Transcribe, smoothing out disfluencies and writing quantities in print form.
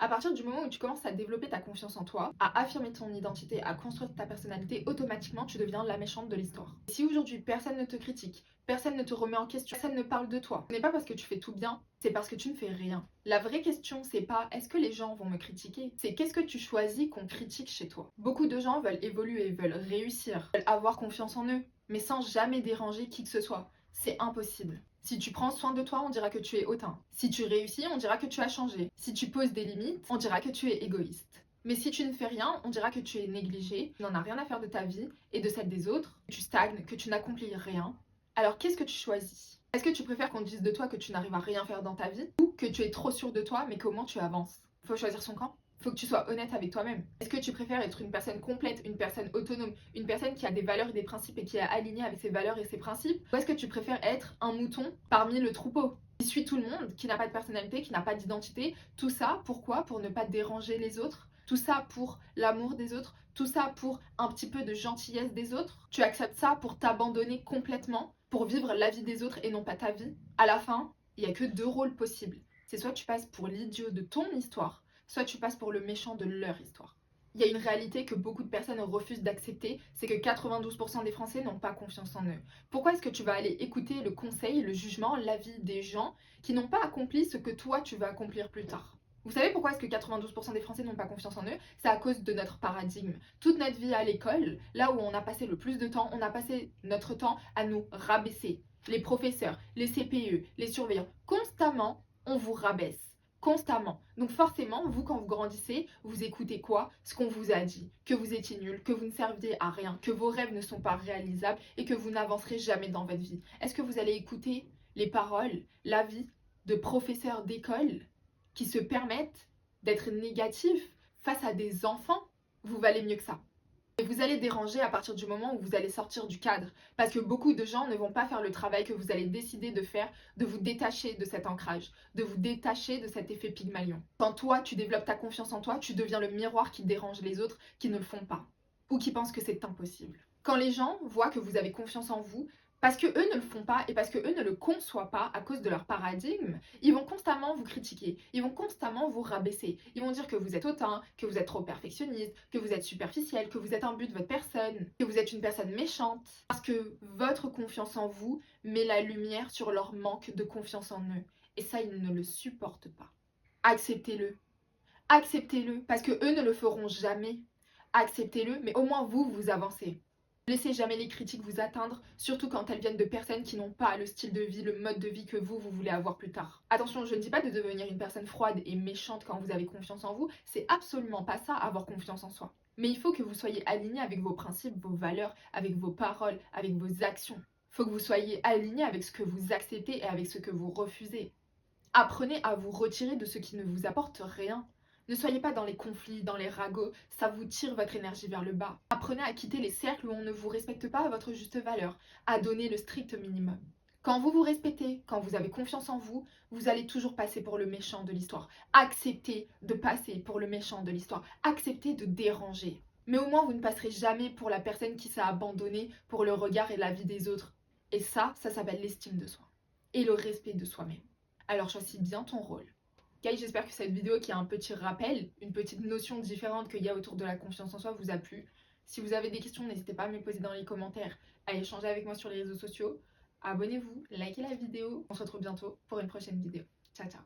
À partir du moment où tu commences à développer ta confiance en toi, à affirmer ton identité, à construire ta personnalité, automatiquement tu deviens la méchante de l'histoire. Si aujourd'hui personne ne te critique, personne ne te remet en question, personne ne parle de toi, ce n'est pas parce que tu fais tout bien, c'est parce que tu ne fais rien. La vraie question, c'est pas est-ce que les gens vont me critiquer, c'est qu'est-ce que tu choisis qu'on critique chez toi. Beaucoup de gens veulent évoluer, veulent réussir, veulent avoir confiance en eux, mais sans jamais déranger qui que ce soit. C'est impossible. Si tu prends soin de toi, on dira que tu es hautain. Si tu réussis, on dira que tu as changé. Si tu poses des limites, on dira que tu es égoïste. Mais si tu ne fais rien, on dira que tu es négligé, tu n'en as rien à faire de ta vie et de celle des autres, que tu stagnes, que tu n'accomplis rien. Alors qu'est-ce que tu choisis? Est-ce que tu préfères qu'on dise de toi que tu n'arrives à rien faire dans ta vie ou que tu es trop sûr de toi mais qu'au moins tu avances? Faut choisir son camp. Faut que tu sois honnête avec toi-même. Est-ce que tu préfères être une personne complète, une personne autonome, une personne qui a des valeurs et des principes et qui est alignée avec ses valeurs et ses principes? Ou est-ce que tu préfères être un mouton parmi le troupeau, qui suit tout le monde, qui n'a pas de personnalité, qui n'a pas d'identité? Tout ça, pourquoi? Pour ne pas déranger les autres? Tout ça pour l'amour des autres? Tout ça pour un petit peu de gentillesse des autres? Tu acceptes ça pour t'abandonner complètement, pour vivre la vie des autres et non pas ta vie? À la fin, il n'y a que deux rôles possibles. C'est soit tu passes pour l'idiot de ton histoire, soit tu passes pour le méchant de leur histoire. Il y a une réalité que beaucoup de personnes refusent d'accepter, c'est que 92% des Français n'ont pas confiance en eux. Pourquoi est-ce que tu vas aller écouter le conseil, le jugement, l'avis des gens qui n'ont pas accompli ce que toi tu vas accomplir plus tard? Vous savez pourquoi est-ce que 92% des Français n'ont pas confiance en eux? C'est à cause de notre paradigme. Toute notre vie à l'école, là où on a passé le plus de temps, on a passé notre temps à nous rabaisser. Les professeurs, les CPE, les surveillants, constamment, on vous rabaisse. Constamment. Donc forcément, vous, quand vous grandissez, vous écoutez quoi? Ce qu'on vous a dit. Que vous étiez nul, que vous ne serviez à rien, que vos rêves ne sont pas réalisables et que vous n'avancerez jamais dans votre vie. Est-ce que vous allez écouter les paroles, l'avis de professeurs d'école qui se permettent d'être négatifs face à des enfants? Vous valez mieux que ça. Et vous allez déranger à partir du moment où vous allez sortir du cadre. Parce que beaucoup de gens ne vont pas faire le travail que vous allez décider de faire, de vous détacher de cet ancrage, de vous détacher de cet effet Pygmalion. Quand toi, tu développes ta confiance en toi, tu deviens le miroir qui dérange les autres qui ne le font pas. Ou qui pensent que c'est impossible. Quand les gens voient que vous avez confiance en vous, parce que eux ne le font pas et parce que eux ne le conçoivent pas à cause de leur paradigme, ils vont constamment vous critiquer, ils vont constamment vous rabaisser, ils vont dire que vous êtes hautain, que vous êtes trop perfectionniste, que vous êtes superficiel, que vous êtes un but de votre personne, que vous êtes une personne méchante, parce que votre confiance en vous met la lumière sur leur manque de confiance en eux. Et ça, ils ne le supportent pas. Acceptez-le. Acceptez-le, parce que eux ne le feront jamais. Acceptez-le, mais au moins vous, vous avancez. Ne laissez jamais les critiques vous atteindre, surtout quand elles viennent de personnes qui n'ont pas le style de vie, le mode de vie que vous voulez avoir plus tard. Attention, je ne dis pas de devenir une personne froide et méchante quand vous avez confiance en vous, c'est absolument pas ça, avoir confiance en soi. Mais il faut que vous soyez aligné avec vos principes, vos valeurs, avec vos paroles, avec vos actions. Il faut que vous soyez aligné avec ce que vous acceptez et avec ce que vous refusez. Apprenez à vous retirer de ce qui ne vous apporte rien. Ne soyez pas dans les conflits, dans les ragots, ça vous tire votre énergie vers le bas. Apprenez à quitter les cercles où on ne vous respecte pas à votre juste valeur, à donner le strict minimum. Quand vous vous respectez, quand vous avez confiance en vous, vous allez toujours passer pour le méchant de l'histoire. Acceptez de passer pour le méchant de l'histoire. Acceptez de déranger. Mais au moins, vous ne passerez jamais pour la personne qui s'est abandonnée pour le regard et la vie des autres. Et ça s'appelle l'estime de soi. Et le respect de soi-même. Alors choisis bien ton rôle. Guys, j'espère que cette vidéo qui a un petit rappel, une petite notion différente qu'il y a autour de la confiance en soi vous a plu. Si vous avez des questions, n'hésitez pas à me les poser dans les commentaires, à échanger avec moi sur les réseaux sociaux. Abonnez-vous, likez la vidéo. On se retrouve bientôt pour une prochaine vidéo. Ciao, ciao.